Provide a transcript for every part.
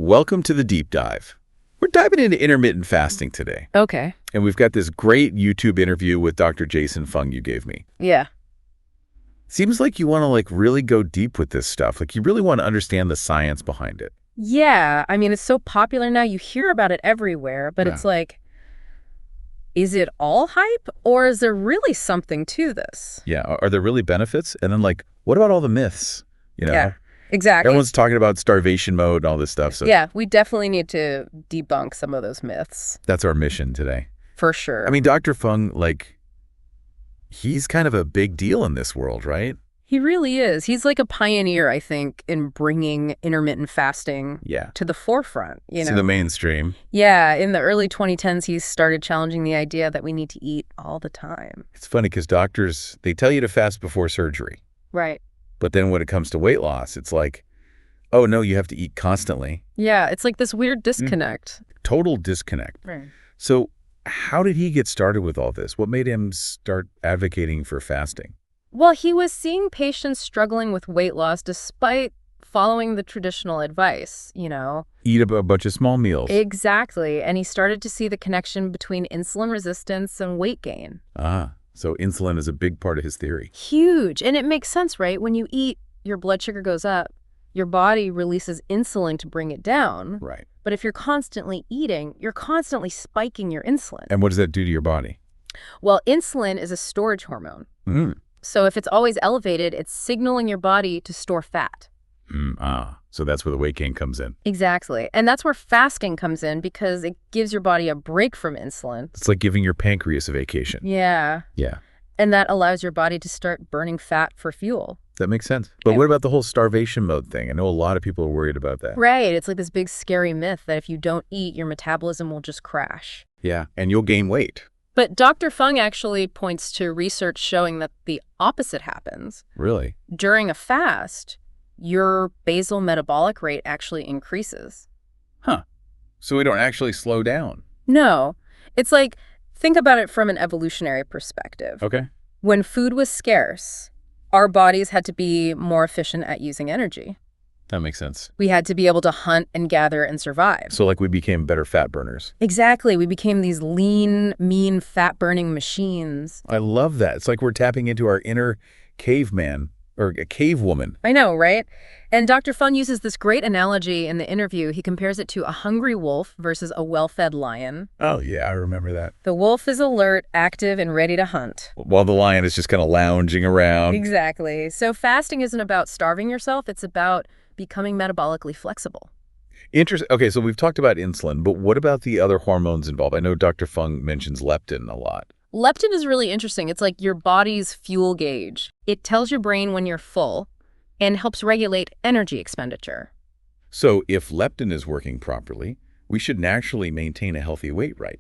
Welcome to the deep dive. We're diving into intermittent fasting today. Okay. And we've got this great YouTube interview with Dr. Jason Fung you gave me. Yeah. Seems like you want to really go deep with this stuff. You really want to understand the science behind it. Yeah. I mean, it's so popular now. You hear about it everywhere, but it's like, is it all hype or is there really something to this? Yeah. Are there really benefits? And then what about all the myths? Yeah, exactly. Everyone's talking about starvation mode and all this stuff. So yeah, we definitely need to debunk some of those myths. that's our mission today. For sure. I mean, Dr. Fung, he's kind of a big deal in this world, right? He really is. He's like a pioneer, I think, in bringing intermittent fasting to the forefront, To the mainstream. Yeah, in the early 2010s, he started challenging the idea that we need to eat all the time. It's funny because doctors, they tell you to fast before surgery. Right. But then when it comes to weight loss, it's oh, no, you have to eat constantly. Yeah, it's like this weird disconnect. Total disconnect. Right. So how did he get started with all this? What made him start advocating for fasting? Well, he was seeing patients struggling with weight loss despite following the traditional advice, Eat a bunch of small meals. Exactly. And he started to see the connection between insulin resistance and weight gain. So insulin is a big part of his theory. Huge. And it makes sense, right? When you eat, your blood sugar goes up. Your body releases insulin to bring it down. Right. But if you're constantly eating, you're constantly spiking your insulin. And what does that do to your body? Well, insulin is a storage hormone. So if it's always elevated, it's signaling your body to store fat. So that's where the weight gain comes in. Exactly. And that's where fasting comes in because it gives your body a break from insulin. It's like giving your pancreas a vacation. Yeah. Yeah. And that allows your body to start burning fat for fuel. That makes sense. But what about the whole starvation mode thing? I know a lot of people are worried about that. Right. It's like this big scary myth that if you don't eat, your metabolism will just crash. Yeah. And you'll gain weight. But Dr. Fung actually points to research showing that the opposite happens. Really? During a fast, your basal metabolic rate actually increases. So we don't actually slow down? No. It's like, think about it from an evolutionary perspective. Okay. When food was scarce, our bodies had to be more efficient at using energy. That makes sense. We had to be able to hunt and gather and survive. So we became better fat burners. Exactly. We became these lean, mean, fat-burning machines. I love that. It's like we're tapping into our inner caveman or a cave woman. I know, right? And Dr. Fung uses this great analogy in the interview. He compares it to a hungry wolf versus a well-fed lion. Oh, yeah, I remember that. The wolf is alert, active, and ready to hunt. While the lion is just kind of lounging around. Exactly. So fasting isn't about starving yourself. It's about becoming metabolically flexible. Interesting. Okay, so we've talked about insulin, but what about the other hormones involved? I know Dr. Fung mentions leptin a lot. Leptin is really interesting. It's like your body's fuel gauge. It tells your brain when you're full and helps regulate energy expenditure. So if leptin is working properly, we should naturally maintain a healthy weight, right?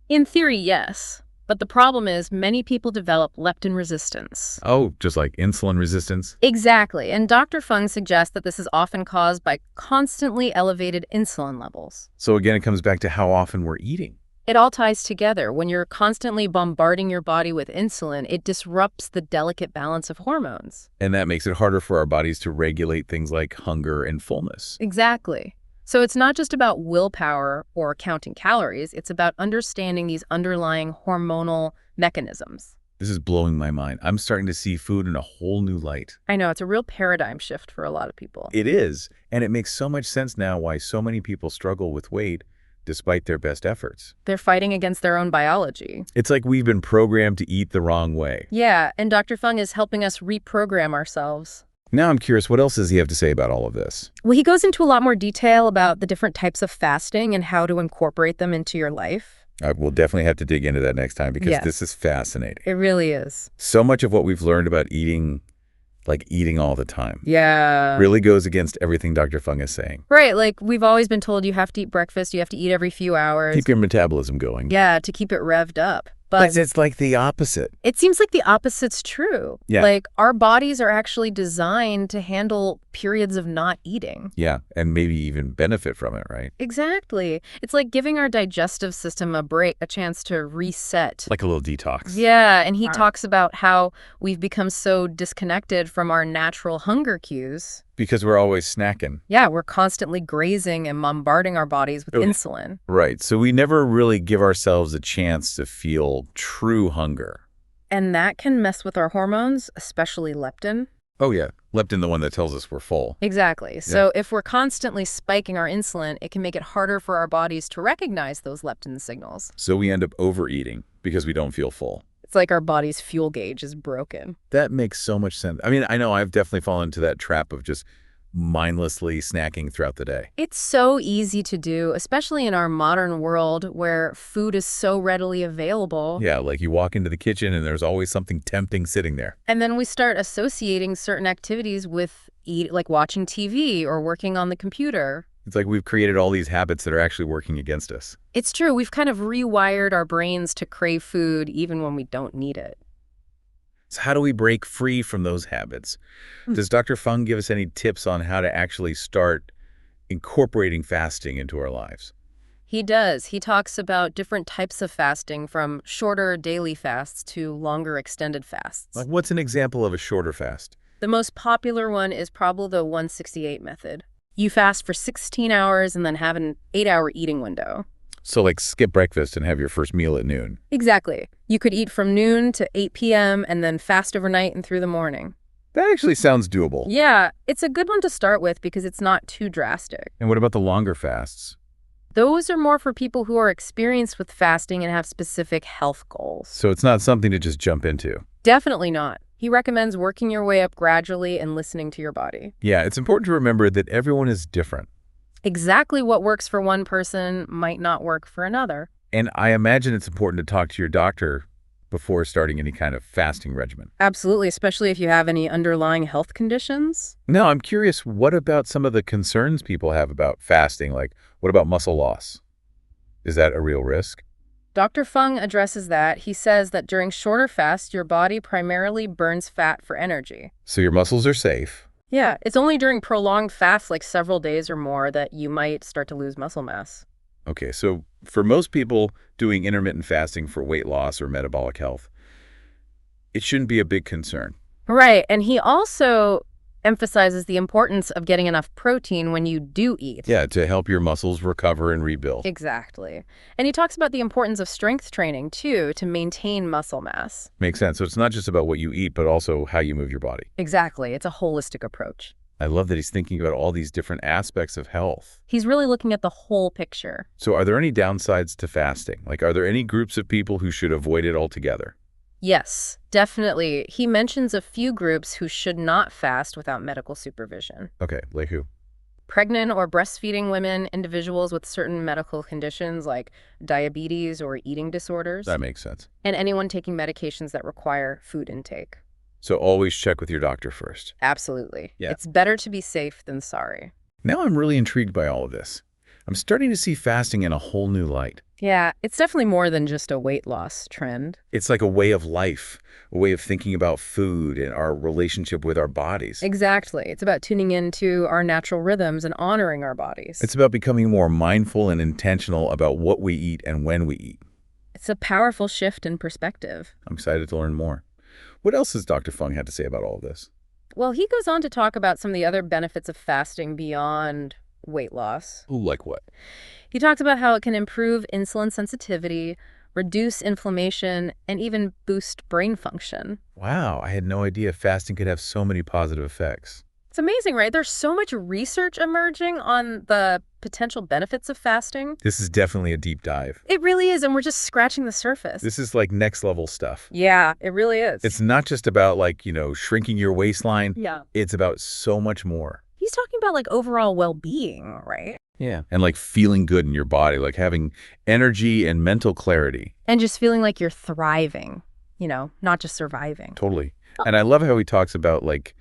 In theory, yes. But the problem is many people develop leptin resistance. Oh, just like insulin resistance? Exactly. And Dr. Fung suggests that this is often caused by constantly elevated insulin levels. So again, it comes back to how often we're eating. It all ties together. When you're constantly bombarding your body with insulin, it disrupts the delicate balance of hormones. And that makes it harder for our bodies to regulate things like hunger and fullness. Exactly. So it's not just about willpower or counting calories. It's about understanding these underlying hormonal mechanisms. This is blowing my mind. I'm starting to see food in a whole new light. I know. It's a real paradigm shift for a lot of people. It is. And it makes so much sense now why so many people struggle with weight despite their best efforts. They're fighting against their own biology. It's like we've been programmed to eat the wrong way. Yeah, and Dr. Fung is helping us reprogram ourselves. Now I'm curious, what else does he have to say about all of this? Well, he goes into a lot more detail about the different types of fasting and how to incorporate them into your life. We'll definitely have to dig into that next time because this is fascinating. It really is. So much of what we've learned about eating, eating all the time, really goes against everything Dr. Fung is saying. Right, we've always been told you have to eat breakfast, you have to eat every few hours. Keep your metabolism going. Yeah, to keep it revved up. But it's like the opposite. It seems like the opposite's true. Yeah. Our bodies are actually designed to handle periods of not eating. Yeah, and maybe even benefit from it, right? Exactly. It's like giving our digestive system a break, a chance to reset. Like a little detox. Yeah, and he talks about how we've become so disconnected from our natural hunger cues Because we're always snacking. Yeah, we're constantly grazing and bombarding our bodies with insulin. Right. So we never really give ourselves a chance to feel true hunger. And that can mess with our hormones, especially leptin. Oh, yeah. Leptin, the one that tells us we're full. Exactly. So if we're constantly spiking our insulin, it can make it harder for our bodies to recognize those leptin signals. So we end up overeating because we don't feel full. It's like our body's fuel gauge is broken. That makes so much sense. I mean, I know I've definitely fallen into that trap of just mindlessly snacking throughout the day. It's so easy to do, especially in our modern world where food is so readily available. Yeah, like you walk into the kitchen and there's always something tempting sitting there. And then we start associating certain activities with like watching TV or working on the computer. It's like we've created all these habits that are actually working against us. It's true. We've kind of rewired our brains to crave food even when we don't need it. So how do we break free from those habits? Does Dr. Fung give us any tips on how to actually start incorporating fasting into our lives? He does. He talks about different types of fasting, from shorter daily fasts to longer extended fasts. Like, what's an example of a shorter fast? The most popular one is probably the 168 method. You fast for 16 hours and then have an 8-hour eating window. So like skip breakfast and have your first meal at noon. Exactly. You could eat from noon to 8 p.m. and then fast overnight and through the morning. That actually sounds doable. Yeah, it's a good one to start with because it's not too drastic. And what about the longer fasts? Those are more for people who are experienced with fasting and have specific health goals. So it's not something to just jump into. Definitely not. He recommends working your way up gradually and listening to your body. Yeah, it's important to remember that everyone is different. Exactly what works for one person might not work for another. And I imagine it's important to talk to your doctor before starting any kind of fasting regimen. Absolutely, especially if you have any underlying health conditions. Now, I'm curious, what about some of the concerns people have about fasting? Like, what about muscle loss? Is that a real risk? Dr. Fung addresses that. He says that during shorter fasts, your body primarily burns fat for energy. So your muscles are safe. Yeah, it's only during prolonged fasts, like several days or more, that you might start to lose muscle mass. Okay, so for most people doing intermittent fasting for weight loss or metabolic health, it shouldn't be a big concern. Right, and he also emphasizes the importance of getting enough protein when you do eat. Yeah, to help your muscles recover and rebuild. Exactly. And he talks about the importance of strength training, too, to maintain muscle mass. Makes sense. So it's not just about what you eat, but also how you move your body. Exactly. It's a holistic approach. I love that he's thinking about all these different aspects of health. He's really looking at the whole picture. So are there any downsides to fasting? Like, are there any groups of people who should avoid it altogether? Yes, definitely. He mentions a few groups who should not fast without medical supervision. Okay, like who? Pregnant or breastfeeding women, individuals with certain medical conditions like diabetes or eating disorders. That makes sense. And anyone taking medications that require food intake. So always check with your doctor first. Absolutely. Yeah. It's better to be safe than sorry. Now I'm really intrigued by all of this. I'm starting to see fasting in a whole new light. Yeah, it's definitely more than just a weight loss trend. It's like a way of life, a way of thinking about food and our relationship with our bodies. Exactly. It's about tuning into our natural rhythms and honoring our bodies. It's about becoming more mindful and intentional about what we eat and when we eat. It's a powerful shift in perspective. I'm excited to learn more. What else has Dr. Fung had to say about all of this? Well, he goes on to talk about some of the other benefits of fasting beyond weight loss. Ooh, like what? He talks about how it can improve insulin sensitivity, reduce inflammation, and even boost brain function. Wow, I had no idea fasting could have so many positive effects. It's amazing, right? There's so much research emerging on the potential benefits of fasting. This is definitely a deep dive. It really is, and we're just scratching the surface. This is like next level stuff. Yeah, it really is. It's not just about like, shrinking your waistline. Yeah. It's about so much more. He's talking about like overall well-being, right? Yeah. And like feeling good in your body, like having energy and mental clarity. And just feeling like you're thriving, not just surviving. Totally. And I love how he talks about like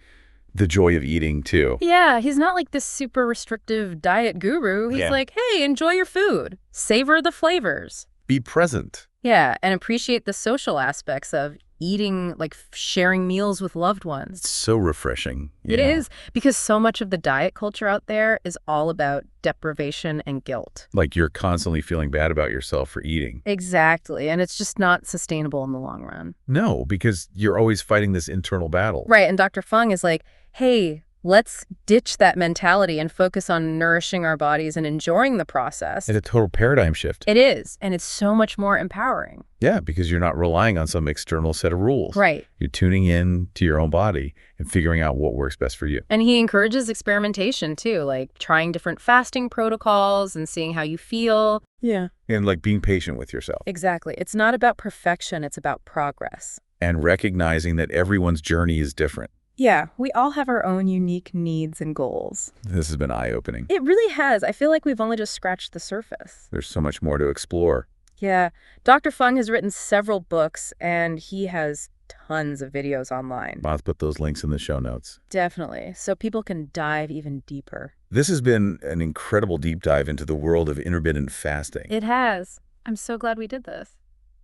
the joy of eating too. Yeah, he's not like this super restrictive diet guru. He's like, hey, enjoy your food. Savor the flavors. Be present. Yeah, and appreciate the social aspects of eating, like sharing meals with loved ones. It's so refreshing. It is, because so much of the diet culture out there is all about deprivation and guilt. Like you're constantly feeling bad about yourself for eating. Exactly, and it's just not sustainable in the long run. No, because you're always fighting this internal battle. Right, and Dr. Fung is like, hey, Let's ditch that mentality and focus on nourishing our bodies and enjoying the process. It's a total paradigm shift. It is, and it's so much more empowering. Yeah, because you're not relying on some external set of rules. Right. You're tuning in to your own body and figuring out what works best for you. And he encourages experimentation, too, like trying different fasting protocols and seeing how you feel. Yeah. And like being patient with yourself. Exactly. It's not about perfection, it's about progress. And recognizing that everyone's journey is different. Yeah, we all have our own unique needs and goals. This has been eye-opening. It really has. I feel like we've only just scratched the surface. There's so much more to explore. Yeah. Dr. Fung has written several books, and he has tons of videos online. I'll put those links in the show notes. Definitely, so people can dive even deeper. This has been an incredible deep dive into the world of intermittent fasting. It has. I'm so glad we did this.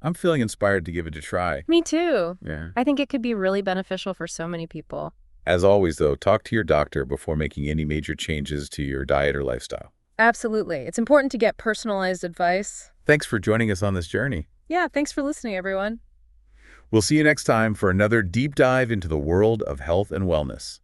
I'm feeling inspired to give it a try. Me too. Yeah. I think it could be really beneficial for so many people. As always, though, talk to your doctor before making any major changes to your diet or lifestyle. Absolutely. It's important to get personalized advice. Thanks for joining us on this journey. Yeah, thanks for listening, everyone. We'll see you next time for another deep dive into the world of health and wellness.